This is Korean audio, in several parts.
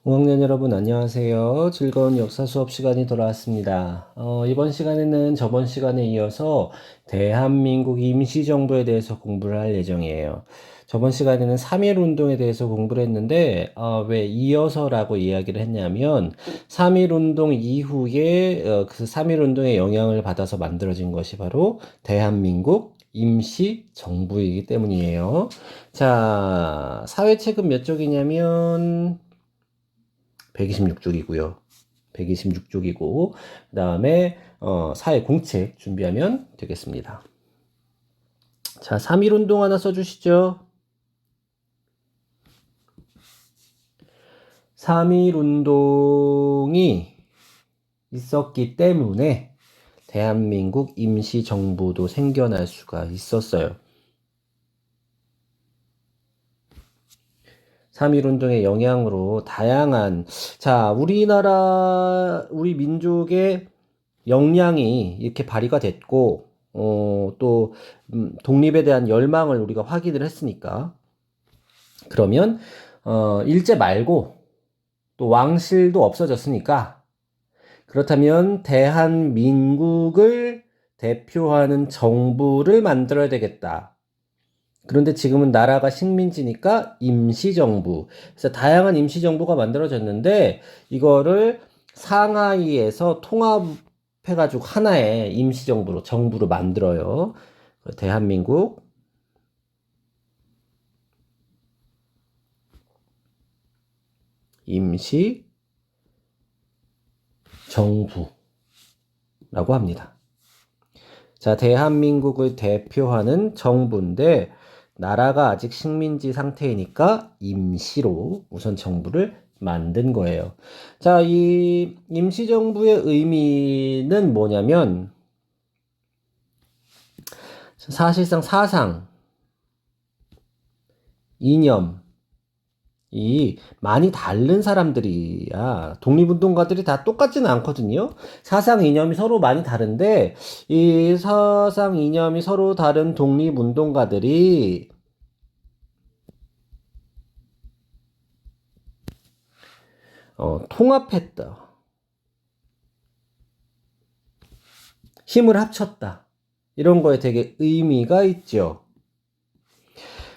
5학년 여러분 안녕하세요. 즐거운 역사 수업 시간이 돌아왔습니다. 이번 시간에는 저번 시간에 이어서 대한민국 임시정부에 대해서 공부를 할 예정이에요. 저번 시간에는 3.1 운동에 대해서 공부를 했는데 왜 이어서라고 이야기를 했냐면 3.1 운동 이후에 그 3.1 운동의 영향을 받아서 만들어진 것이 바로 대한민국 임시정부이기 때문이에요. 자, 사회책은 몇 쪽이냐면 126쪽이고요. 126쪽이고 그 다음에 사회 공책 준비하면 되겠습니다. 자, 3.1 운동 하나 써주시죠. 3.1 운동이 있었기 때문에 대한민국 임시정부도 생겨날 수가 있었어요. 3.1 운동의 영향으로 다양한, 자, 우리 민족의 역량이 이렇게 발휘가 됐고, 또, 독립에 대한 열망을 우리가 확인을 했으니까. 그러면, 일제 말고, 또 왕실도 없어졌으니까, 그렇다면 대한민국을 대표하는 정부를 만들어야 되겠다. 그런데 지금은 나라가 식민지니까 임시정부. 그래서 다양한 임시정부가 만들어졌는데, 이거를 상하이에서 통합해가지고 하나의 임시정부로, 정부를 만들어요. 대한민국 임시정부라고 합니다. 자, 대한민국을 대표하는 정부인데, 나라가 아직 식민지 상태이니까 임시로 우선 정부를 만든 거예요. 자, 이 임시정부의 의미는 뭐냐면, 사실상 사상, 이념이 많이 다른 사람들이야. 독립운동가들이 다 똑같지는 않거든요. 사상 이념이 서로 많이 다른데, 이 사상 이념이 서로 다른 독립운동가들이 통합했다. 힘을 합쳤다. 이런 거에 되게 의미가 있죠.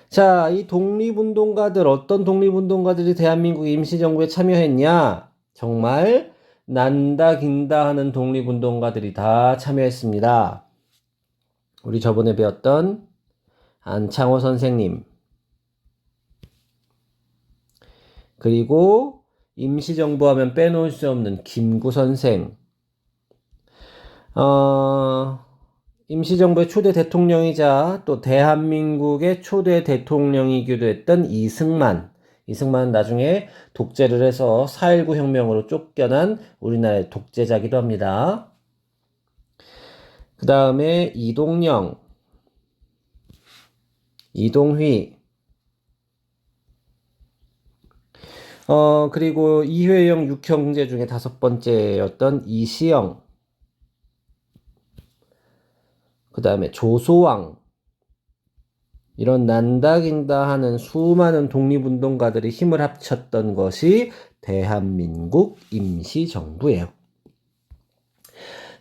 자, 이 독립운동가들, 어떤 독립운동가들이 대한민국 임시정부에 참여했냐? 정말 난다 긴다 하는 독립운동가들이 다 참여했습니다. 우리 저번에 배웠던 안창호 선생님, 그리고 임시정부 하면 빼놓을 수 없는 김구 선생, 임시정부의 초대 대통령이자 또 대한민국의 초대 대통령이기도 했던 이승만. 이승만은 나중에 독재를 해서 4.19 혁명으로 쫓겨난 우리나라의 독재자기도 합니다. 그 다음에 이동영, 이동휘, 그리고 이회영 육형제 중에 5번째였던 이시영, 그 다음에 조소왕, 이런 난다긴다 하는 수많은 독립운동가들이 힘을 합쳤던 것이 대한민국 임시정부예요.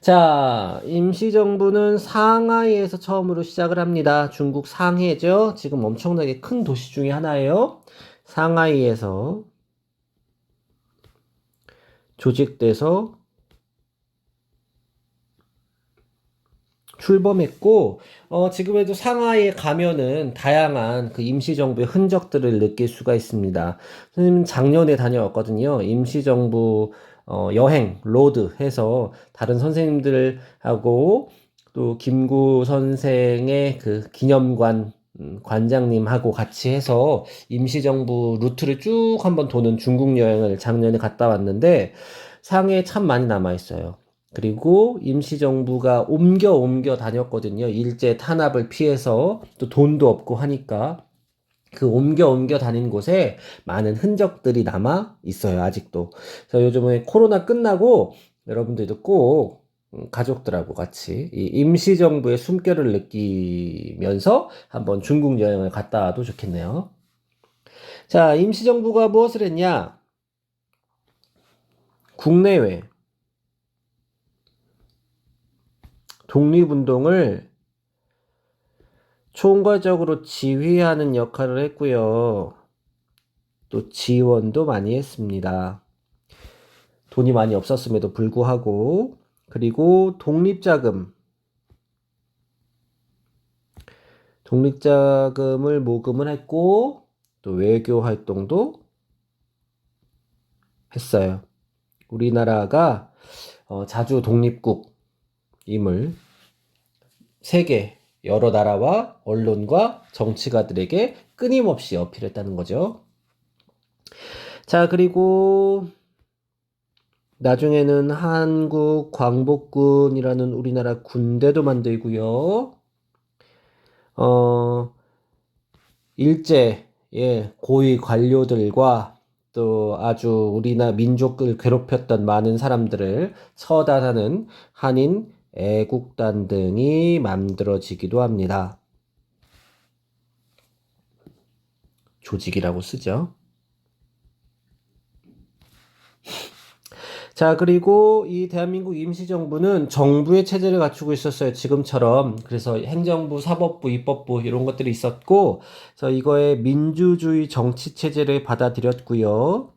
자, 임시정부는 상하이에서 처음으로 시작을 합니다. 중국 상해죠. 지금 엄청나게 큰 도시 중에 하나예요. 상하이에서 조직돼서 출범했고, 지금에도 상하이에 가면은 다양한 그 임시정부의 흔적들을 느낄 수가 있습니다. 선생님 작년에 다녀왔거든요. 임시정부 여행, 로드 해서 다른 선생님들하고 또 김구 선생의 그 기념관 관장님하고 같이 해서 임시정부 루트를 쭉 한번 도는 중국 여행을 작년에 갔다 왔는데 상해에 참 많이 남아 있어요. 그리고 임시정부가 옮겨 다녔거든요. 일제 탄압을 피해서 또 돈도 없고 하니까 그 옮겨 다닌 곳에 많은 흔적들이 남아 있어요. 아직도. 그래서 요즘에 코로나 끝나고 여러분들도 꼭 가족들하고 같이 이 임시정부의 숨결을 느끼면서 한번 중국 여행을 갔다 와도 좋겠네요. 자, 임시정부가 무엇을 했냐? 국내외 독립운동을 총괄적으로 지휘하는 역할을 했고요. 또 지원도 많이 했습니다. 돈이 많이 없었음에도 불구하고. 그리고 독립자금을 모금을 했고 또 외교 활동도 했어요. 우리나라가 자주 독립국임을 세계 여러 나라와 언론과 정치가들에게 끊임없이 어필했다는 거죠. 자, 그리고 나중에는 한국 광복군이라는 우리나라 군대도 만들고요. 고위 관료들과 또 아주 우리나라 민족을 괴롭혔던 많은 사람들을 처단하는 한인 애국단 등이 만들어지기도 합니다. 조직이라고 쓰죠. 자, 그리고 이 대한민국 임시정부는 정부의 체제를 갖추고 있었어요. 지금처럼. 그래서 행정부, 사법부, 입법부 이런 것들이 있었고, 그래서 이거에 민주주의 정치 체제를 받아들였고요.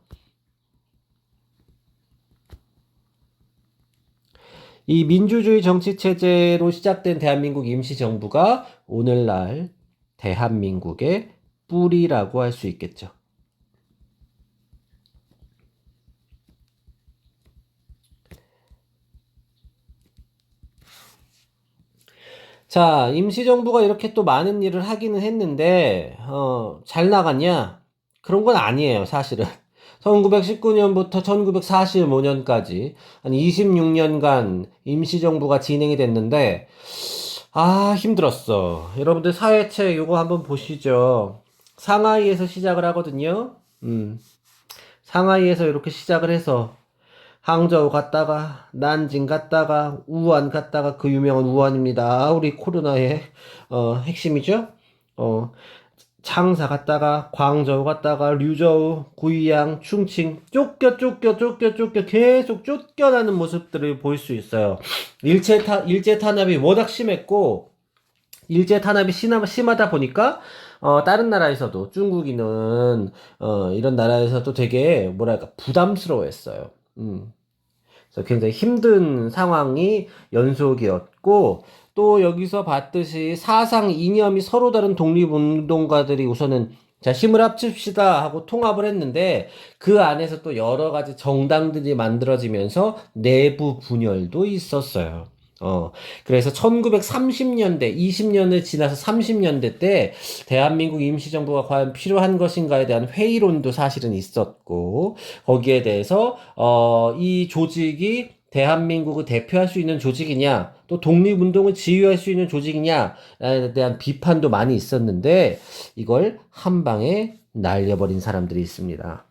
이 민주주의 정치 체제로 시작된 대한민국 임시정부가 오늘날 대한민국의 뿌리라고 할 수 있겠죠. 자, 임시정부가 이렇게 또 많은 일을 하기는 했는데, 잘 나갔냐? 그런 건 아니에요, 사실은. 1919년부터 1945년까지 한 26년간 임시정부가 진행이 됐는데, 힘들었어. 여러분들 사회책 요거 한번 보시죠. 상하이에서 시작을 하거든요. 상하이에서 이렇게 시작을 해서, 항저우 갔다가 난징 갔다가 우한 갔다가 그 유명한 우한입니다. 우리 코로나의 핵심이죠. 어, 창사 갔다가 광저우 갔다가 류저우, 구이양, 충칭 쫓겨 계속 쫓겨나는 모습들을 볼 수 있어요. 일제 탄압이 워낙 심했고 일제 탄압이 심하다 보니까 다른 나라에서도 중국인은 이런 나라에서도 되게 뭐랄까 부담스러워했어요. 그래서 굉장히 힘든 상황이 연속이었고, 또 여기서 봤듯이 사상 이념이 서로 다른 독립운동가들이 우선은 자, 힘을 합칩시다 하고 통합을 했는데, 그 안에서 또 여러 가지 정당들이 만들어지면서 내부 분열도 있었어요. 그래서 1930년대, 20년을 지나서 30년대 때 대한민국 임시정부가 과연 필요한 것인가에 대한 회의론도 사실은 있었고, 거기에 대해서, 이 조직이 대한민국을 대표할 수 있는 조직이냐, 또 독립운동을 지휘할 수 있는 조직이냐에 대한 비판도 많이 있었는데, 이걸 한 방에 날려버린 사람들이 있습니다.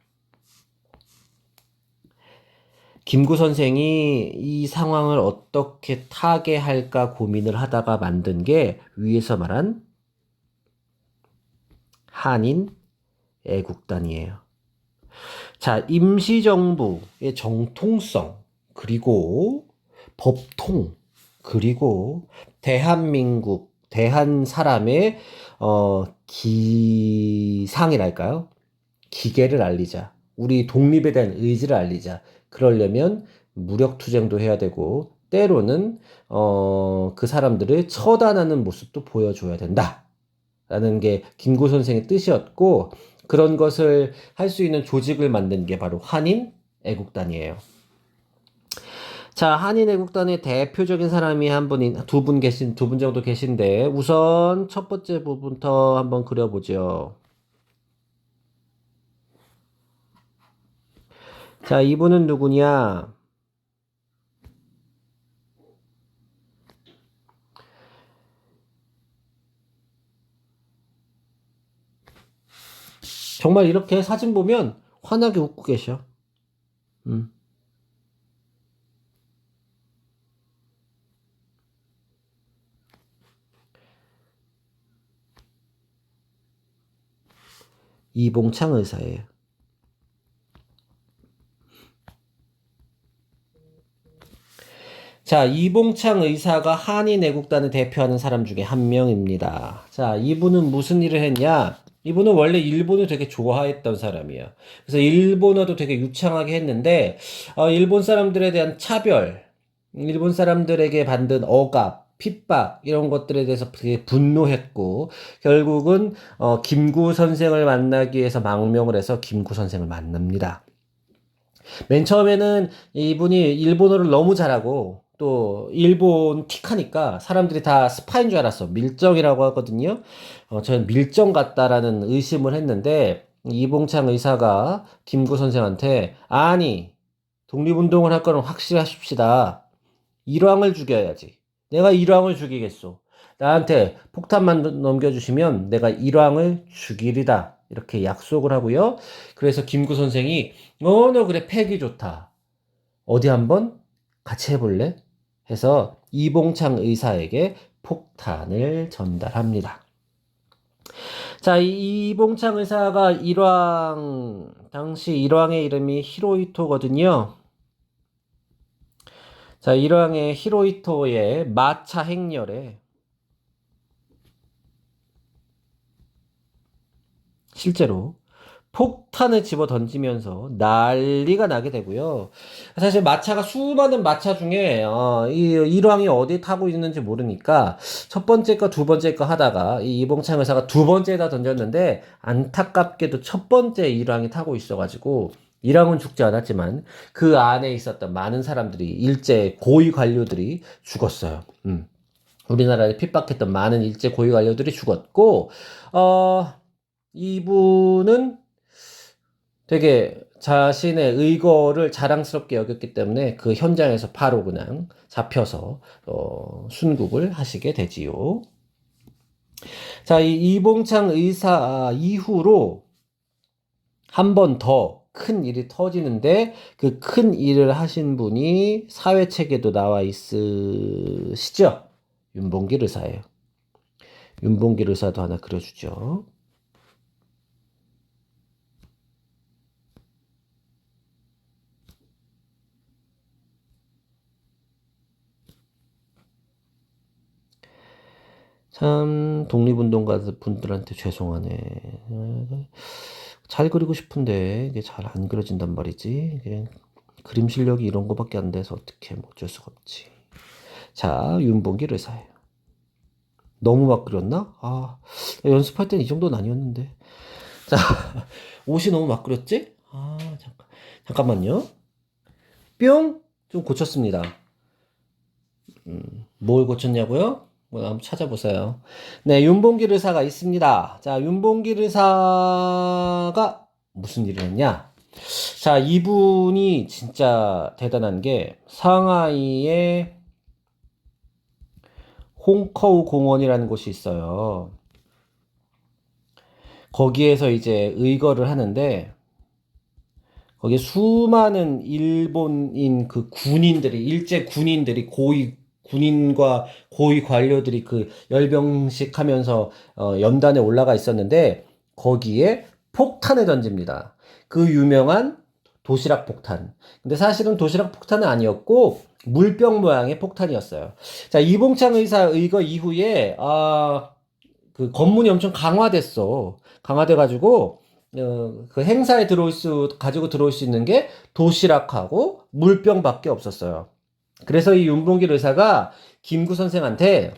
김구 선생이 이 상황을 어떻게 타개할까 고민을 하다가 만든 게 위에서 말한 한인 애국단이에요. 자, 임시정부의 정통성, 그리고 법통, 그리고 대한민국, 대한 사람의, 기상이랄까요? 기계를 알리자. 우리 독립에 대한 의지를 알리자. 그러려면 무력투쟁도 해야 되고, 때로는, 그 사람들을 처단하는 모습도 보여줘야 된다. 라는 게 김구 선생의 뜻이었고, 그런 것을 할 수 있는 조직을 만든 게 바로 한인 애국단이에요. 자, 한인 애국단의 대표적인 사람이 두 분 정도 계신데, 우선 첫 번째 부분부터 한번 그려보죠. 자, 이분은 누구냐? 정말 이렇게 사진 보면 환하게 웃고 계셔. 음. 이봉창 의사예요. 자, 이봉창 의사가 한인애국단을 대표하는 사람 중에 한 명입니다. 자, 이분은 무슨 일을 했냐? 이분은 원래 일본을 되게 좋아했던 사람이야. 그래서 일본어도 되게 유창하게 했는데, 일본 사람들에 대한 차별, 일본 사람들에게 받은 억압, 핍박, 이런 것들에 대해서 되게 분노했고, 결국은, 김구 선생을 만나기 위해서 망명을 해서 김구 선생을 만납니다. 맨 처음에는 이분이 일본어를 너무 잘하고 또 일본 틱하니까 사람들이 다 스파인 줄 알았어. 밀정이라고 하거든요. 저는 밀정 같다라는 의심을 했는데 이봉창 의사가 김구 선생한테 아니 독립운동을 할 거는 확실하십시다. 일왕을 죽여야지. 내가 일왕을 죽이겠소. 나한테 폭탄만 넘겨주시면 내가 일왕을 죽이리다. 이렇게 약속을 하고요. 그래서 김구 선생이 너 그래 패기 좋다. 어디 한번 같이 해볼래? 해서 이봉창 의사에게 폭탄을 전달합니다. 자, 이봉창 의사가 일왕, 당시 일왕의 이름이 히로히토거든요. 자, 일왕의 히로히토의 마차 행렬에 실제로 폭탄을 집어 던지면서 난리가 나게 되고요. 사실 마차가 수많은 마차 중에 이 일왕이 어디 타고 있는지 모르니까 첫 번째 거, 두 번째 거 하다가 이 이봉창 의사가 두 번째에다 던졌는데 안타깝게도 첫 번째 일왕이 타고 있어가지고 일왕은 죽지 않았지만 그 안에 있었던 많은 사람들이 일제 고위 관료들이 죽었어요. 우리나라에 핍박했던 많은 일제 고위 관료들이 죽었고 이분은 되게 자신의 의거를 자랑스럽게 여겼기 때문에 그 현장에서 바로 그냥 잡혀서 순국을 하시게 되지요. 자, 이 이봉창 의사 이후로 한 번 더 큰 일이 터지는데 그 큰 일을 하신 분이 사회책에도 나와 있으시죠? 윤봉길 의사예요. 윤봉길 의사도 하나 그려주죠. 참 독립운동가 분들한테 죄송하네. 잘 그리고 싶은데 이게 잘 안 그려진단 말이지. 이게 그림 실력이 이런 거밖에 안 돼서 어떻게 뭐 어쩔 수가 없지. 자, 윤봉길 의사예요. 너무 막 그렸나? 연습할 땐 이 정도는 아니었는데. 자, 옷이 너무 막 그렸지? 잠깐만요. 뿅! 좀 고쳤습니다. 뭘 고쳤냐고요? 뭐 한번 찾아보세요. 네, 윤봉길 의사가 있습니다. 자, 윤봉길 의사가 무슨 일을 했냐? 자, 이분이 진짜 대단한 게 상하이에 홍커우 공원이라는 곳이 있어요. 거기에서 이제 의거를 하는데 거기에 수많은 일본인 그 군인들이 일제 군인들이 고위 군인과 고위 관료들이 그 열병식 하면서 연단에 올라가 있었는데 거기에 폭탄을 던집니다. 그 유명한 도시락 폭탄. 근데 사실은 도시락 폭탄은 아니었고 물병 모양의 폭탄이었어요. 자, 이봉창 의사 의거 이후에 그 검문이 엄청 강화됐어. 강화돼가지고 그 행사에 가지고 들어올 수 있는 게 도시락하고 물병밖에 없었어요. 그래서 이 윤봉길 의사가 김구 선생한테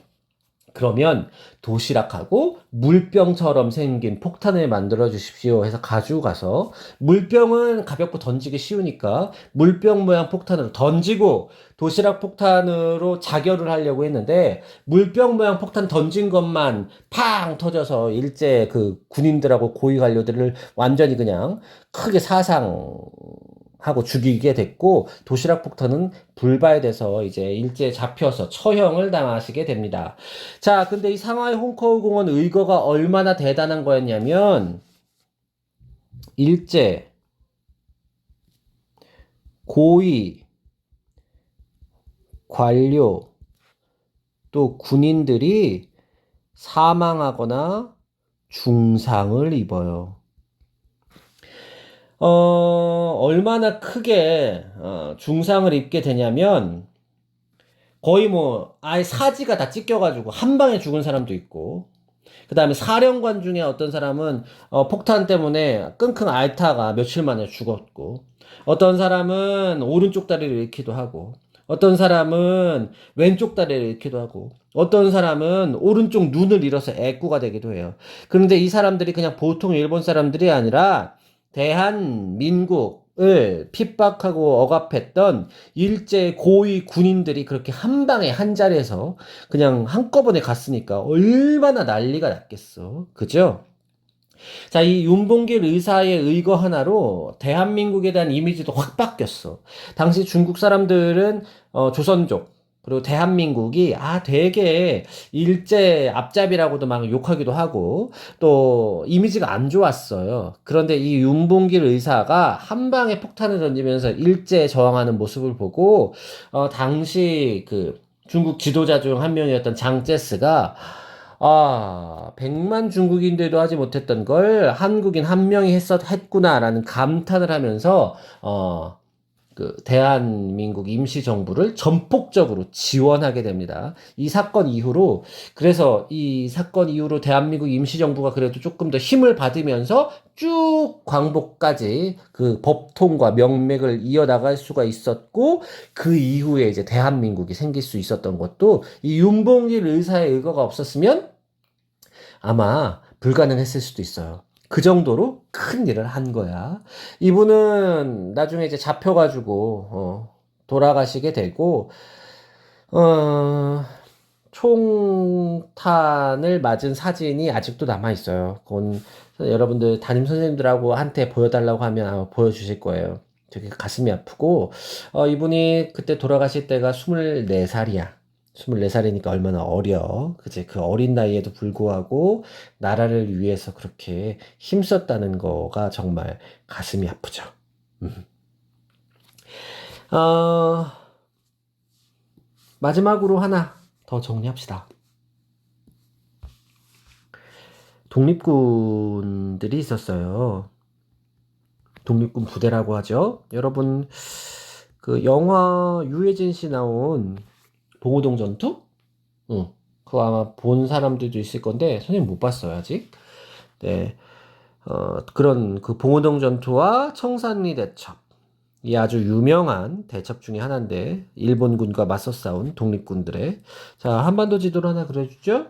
그러면 도시락하고 물병처럼 생긴 폭탄을 만들어 주십시오 해서 가지고 가서 물병은 가볍고 던지기 쉬우니까 물병 모양 폭탄으로 던지고 도시락 폭탄으로 자결을 하려고 했는데 물병 모양 폭탄 던진 것만 팡 터져서 일제 그 군인들하고 고위 관료들을 완전히 그냥 크게 사상하고 죽이게 됐고 도시락 폭탄은 불발돼서 이제 일제에 잡혀서 처형을 당하시게 됩니다. 자, 근데 이 상하이 홍커우 공원 의거가 얼마나 대단한 거였냐면 일제 고위 관료 또 군인들이 사망하거나 중상을 입어요. 얼마나 크게 중상을 입게 되냐면 거의 뭐 아예 사지가 다 찢겨가지고 한 방에 죽은 사람도 있고, 그 다음에 사령관 중에 어떤 사람은 폭탄 때문에 끙끙 앓다가 며칠 만에 죽었고, 어떤 사람은 오른쪽 다리를 잃기도 하고, 어떤 사람은 왼쪽 다리를 잃기도 하고, 어떤 사람은 오른쪽 눈을 잃어서 애꾸가 되기도 해요. 그런데 이 사람들이 그냥 보통 일본 사람들이 아니라 대한민국을 핍박하고 억압했던 일제 고위 군인들이 그렇게 한 방에 한 자리에서 그냥 한꺼번에 갔으니까 얼마나 난리가 났겠어. 그죠? 자, 이 윤봉길 의사의 의거 하나로 대한민국에 대한 이미지도 확 바뀌었어. 당시 중국 사람들은 조선족, 그리고 대한민국이 되게 일제 앞잡이라고도 막 욕하기도 하고 또 이미지가 안 좋았어요. 그런데 이 윤봉길 의사가 한 방에 폭탄을 던지면서 일제에 저항하는 모습을 보고 당시 그 중국 지도자 중 한 명이었던 장제스가 100만 중국인들도 하지 못했던 걸 한국인 한 명이 했구나라는 감탄을 하면서, 대한민국 임시정부를 전폭적으로 지원하게 됩니다. 이 사건 이후로, 그래서 이 사건 이후로 대한민국 임시정부가 그래도 조금 더 힘을 받으면서 쭉 광복까지 그 법통과 명맥을 이어나갈 수가 있었고, 그 이후에 이제 대한민국이 생길 수 있었던 것도 이 윤봉길 의사의 의거가 없었으면 아마 불가능했을 수도 있어요. 그 정도로 큰 일을 한 거야. 이분은 나중에 이제 잡혀가지고, 돌아가시게 되고, 어, 총탄을 맞은 사진이 아직도 남아있어요. 그건 여러분들 담임 선생님들하고 한테 보여달라고 하면 아마 보여주실 거예요. 되게 가슴이 아프고, 이분이 그때 돌아가실 때가 24살이야. 24살이니까 얼마나 어려. 그치? 그 어린 나이에도 불구하고 나라를 위해서 그렇게 힘썼다는 거가 정말 가슴이 아프죠. 음. 어, 마지막으로 하나 더 정리합시다. 독립군들이 있었어요. 독립군 부대라고 하죠. 여러분, 그 영화 유해진 씨 나온 봉오동 전투? 응. 그거 아마 본 사람들도 있을 건데, 선생님 못 봤어요, 아직. 네. 그런 그 봉오동 전투와 청산리 대첩. 이 아주 유명한 대첩 중에 하나인데, 일본군과 맞서 싸운 독립군들의. 자, 한반도 지도를 하나 그려주죠?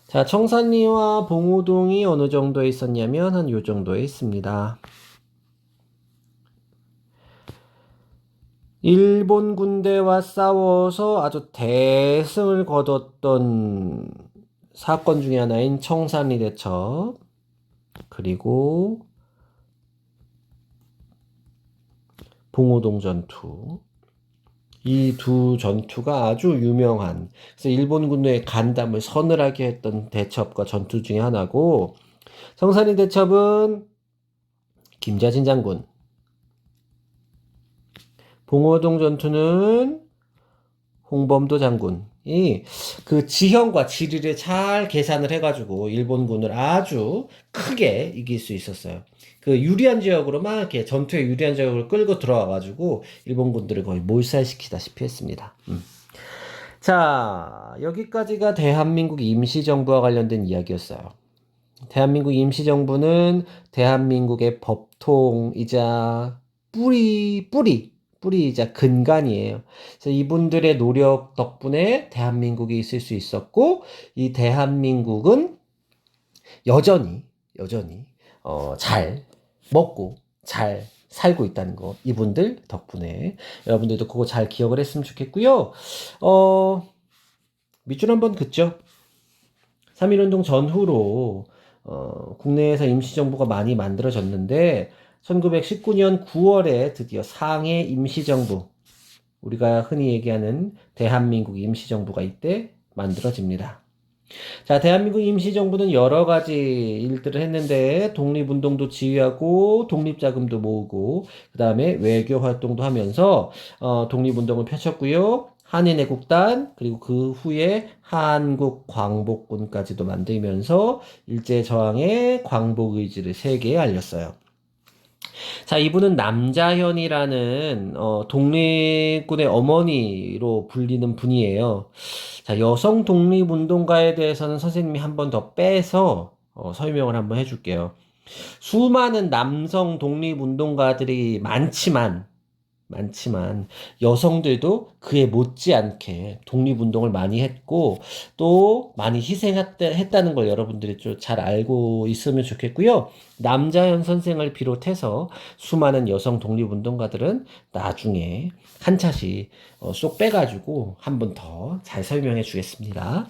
자, 청산리와 봉오동이 어느 정도에 있었냐면, 한 요 정도에 있습니다. 일본 군대와 싸워서 아주 대승을 거뒀던 사건 중에 하나인 청산리 대첩, 그리고 봉오동 전투. 이 두 전투가 아주 유명한, 그래서 일본 군대의 간담을 서늘하게 했던 대첩과 전투 중에 하나고, 청산리 대첩은 김자진 장군, 봉오동 전투는 홍범도 장군이 그 지형과 지리를 잘 계산을 해가지고 일본군을 아주 크게 이길 수 있었어요. 그 유리한 지역으로 막 이렇게 전투에 유리한 지역을 끌고 들어와가지고 일본군들을 거의 몰살시키다시피 했습니다. 자, 여기까지가 대한민국 임시정부와 관련된 이야기였어요. 대한민국 임시정부는 대한민국의 법통이자 뿌리이자 근간이에요. 그래서 이분들의 노력 덕분에 대한민국이 있을 수 있었고, 이 대한민국은 여전히 잘 먹고 잘 살고 있다는 거, 이분들 덕분에 여러분들도 그거 잘 기억을 했으면 좋겠고요. 밑줄 한번 긋죠. 3.1운동 전후로 국내에서 임시정부가 많이 만들어졌는데 1919년 9월에 드디어 상해 임시정부, 우리가 흔히 얘기하는 대한민국 임시정부가 이때 만들어집니다. 자, 대한민국 임시정부는 여러 가지 일들을 했는데 독립운동도 지휘하고 독립자금도 모으고 그 다음에 외교 활동도 하면서 독립운동을 펼쳤고요. 한인애국단, 그리고 그 후에 한국광복군까지도 만들면서 일제저항의 광복의지를 세계에 알렸어요. 자, 이분은 남자현이라는 독립군의 어머니로 불리는 분이에요. 자, 여성 독립운동가에 대해서는 선생님이 한 번 더 빼서 설명을 한번 해줄게요. 수많은 남성 독립운동가들이 많지만 여성들도 그에 못지않게 독립운동을 많이 했고 또 많이 희생했다는 걸 여러분들이 좀 잘 알고 있으면 좋겠고요. 남자현 선생을 비롯해서 수많은 여성 독립운동가들은 나중에 한 차씩 쏙 빼가지고 한 번 더 잘 설명해 주겠습니다.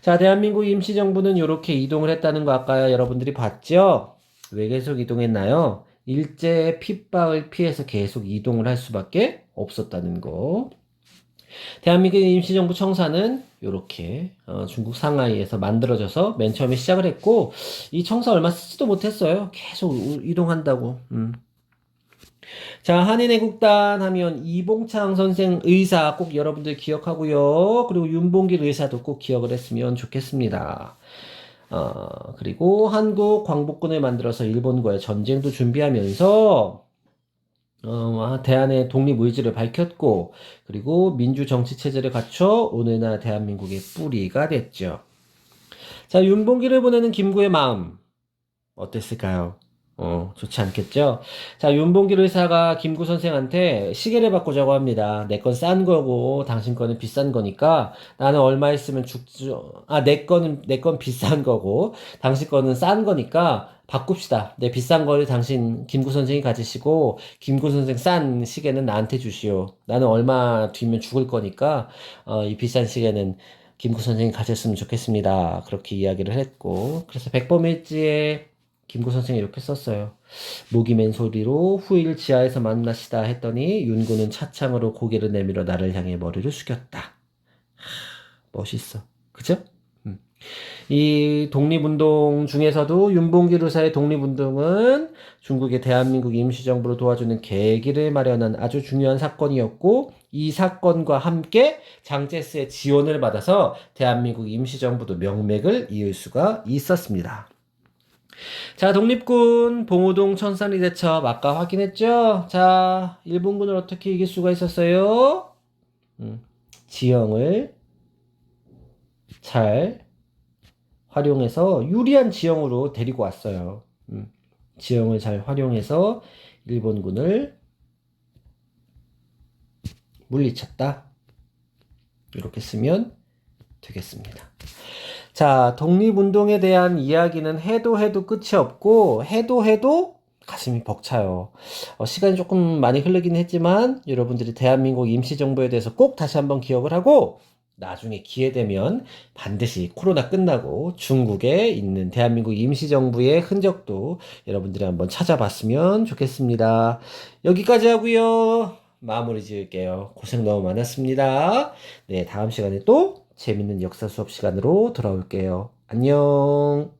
자, 대한민국 임시정부는 이렇게 이동을 했다는 거 아까 여러분들이 봤죠? 왜 계속 이동했나요? 일제의 핍박을 피해서 계속 이동을 할 수밖에 없었다는 거. 대한민국 임시정부 청사는 이렇게 중국 상하이에서 만들어져서 맨 처음에 시작을 했고 이 청사 얼마 쓰지도 못했어요. 계속 이동한다고. 자, 한인애국단 하면 이봉창 선생 의사 꼭 여러분들 기억하고요. 그리고 윤봉길 의사도 꼭 기억을 했으면 좋겠습니다. 그리고 한국 광복군을 만들어서 일본과의 전쟁도 준비하면서 대한의 독립 의지를 밝혔고 그리고 민주 정치 체제를 갖춰 오늘날 대한민국의 뿌리가 됐죠. 자, 윤봉길을 보내는 김구의 마음 어땠을까요? 좋지 않겠죠? 자, 윤봉길 의사가 김구 선생한테 시계를 바꾸자고 합니다. 내 건 싼 거고, 당신 거는 비싼 거니까, 나는 얼마 있으면 죽죠. 내 건 비싼 거고, 당신 거는 싼 거니까, 바꿉시다. 내 비싼 거를 당신, 김구 선생이 가지시고, 김구 선생 싼 시계는 나한테 주시오. 나는 얼마 뒤면 죽을 거니까, 이 비싼 시계는 김구 선생이 가졌으면 좋겠습니다. 그렇게 이야기를 했고, 그래서 백범일지에 김구 선생이 이렇게 썼어요. 목이 맨 소리로 후일 지하에서 만나시다 했더니 윤구는 차창으로 고개를 내밀어 나를 향해 머리를 숙였다. 멋있어. 그죠? 이 독립운동 중에서도 윤봉길 의사의 독립운동은 중국의 대한민국 임시정부를 도와주는 계기를 마련한 아주 중요한 사건이었고 이 사건과 함께 장제스의 지원을 받아서 대한민국 임시정부도 명맥을 이을 수가 있었습니다. 자, 독립군 봉오동 천산리 대첩 아까 확인했죠? 자, 일본군을 어떻게 이길 수가 있었어요? 지형을 잘 활용해서 유리한 지형으로 데리고 왔어요. 지형을 잘 활용해서 일본군을 물리쳤다. 이렇게 쓰면 되겠습니다. 자, 독립운동에 대한 이야기는 해도 끝이 없고, 해도 가슴이 벅차요. 시간이 조금 많이 흐르긴 했지만, 여러분들이 대한민국 임시정부에 대해서 꼭 다시 한번 기억을 하고, 나중에 기회 되면 반드시 코로나 끝나고 중국에 있는 대한민국 임시정부의 흔적도 여러분들이 한번 찾아봤으면 좋겠습니다. 여기까지 하고요. 마무리 지을게요. 고생 너무 많았습니다. 네, 다음 시간에 또 재밌는 역사 수업 시간으로 돌아올게요. 안녕.